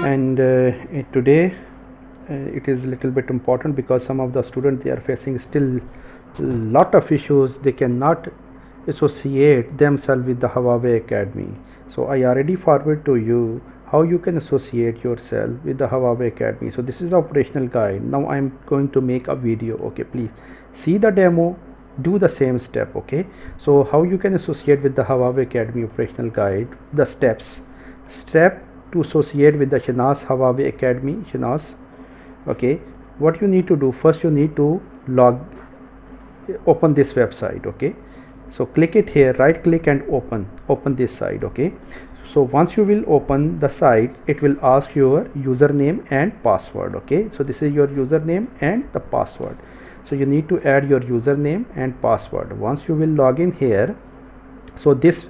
And today it is a little bit important because some of the students, they are facing still lot of issues. They cannot associate themselves with the Huawei Academy. So I already forward to you how you can associate yourself with the Huawei Academy. So this is the operational guide. Now I am going to make a video. Okay, please see the demo, do the same step. Okay, so how you can associate with the Huawei Academy operational guide, the steps. Step to associate with the Shahnaz Huawei Academy, Shahnaz. Okay, what you need to do, first you need to open this website. Okay, so click it here, right click and open this site. Okay, so once you will open the site, it will ask your username and password. Okay, so this is your username and the password. So you need to add your username and password. Once you will log in here, so this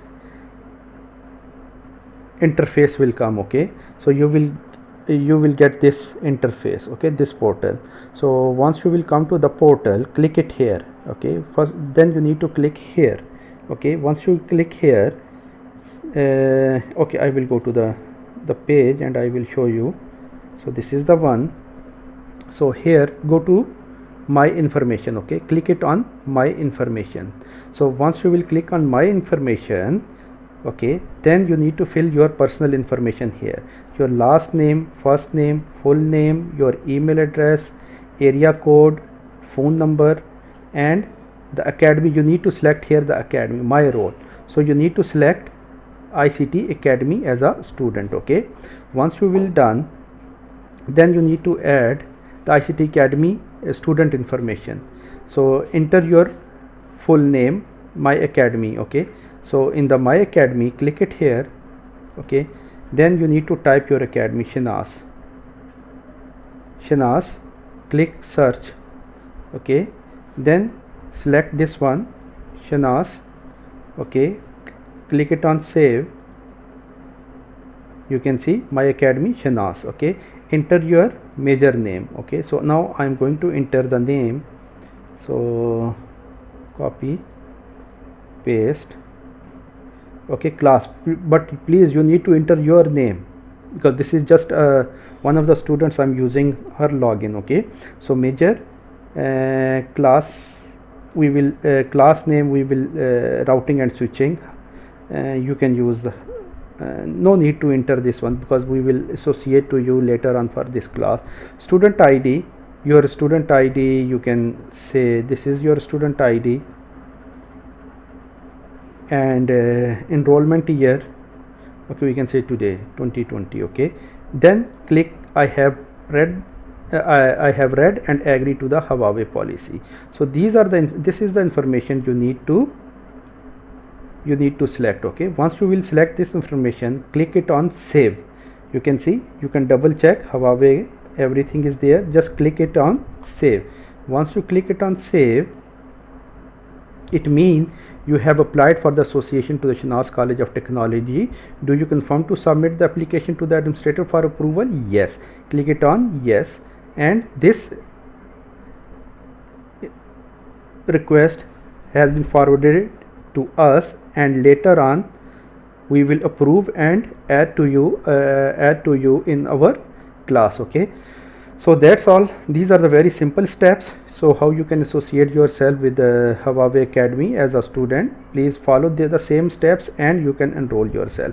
interface will come. Okay, so you will get this interface. Okay, this portal. So once you will come to the portal, click it here. Okay, first then you need to click here. Okay, once you click here, okay, I will go to the page and I will show you. So this is the one. So here, go to my information. Okay, click it on my information. So once you will click on my information, okay, then you need to fill your personal information here, your last name, first name, full name, your email address, area code, phone number, and the academy. You need to select here the academy, my role. So you need to select ICT Academy as a student. Okay, once you will done, then you need to add the ICT Academy student information. So enter your full name, my academy. Okay, so in the my academy, click it here. Okay, then you need to type your academy, Shahnaz, click search. Okay, then select this one, Shahnaz. Okay, click it on save. You can see my academy, Shahnaz. Okay, enter your major name. Okay, so now I am going to enter the name. So copy, paste. Okay, class, but please you need to enter your name because this is just one of the students, I'm using her login. Okay, so major, class, we will class name, we will routing and switching. You can use the no need to enter this one because we will associate to you later on for this class. Student ID, your student ID, you can say this is your student ID. And enrollment year, okay, we can say today 2020. Okay, then click I have read and agree to the Huawei policy. So these are this is the information you need to select. Okay, once you will select this information, click it on save. You can see, you can double check Huawei, everything is there. Just click it on save. Once you click it on save, it means you have applied for the association to the Shahnaz College of Technology. Do you confirm to submit the application to the administrator for approval? Yes. Click it on yes, and this request has been forwarded to us, and later on we will approve and add to you in our class. Okay, so that's all. These are the very simple steps. So how you can associate yourself with the Huawei Academy as a student. Please follow the same steps and you can enroll yourself.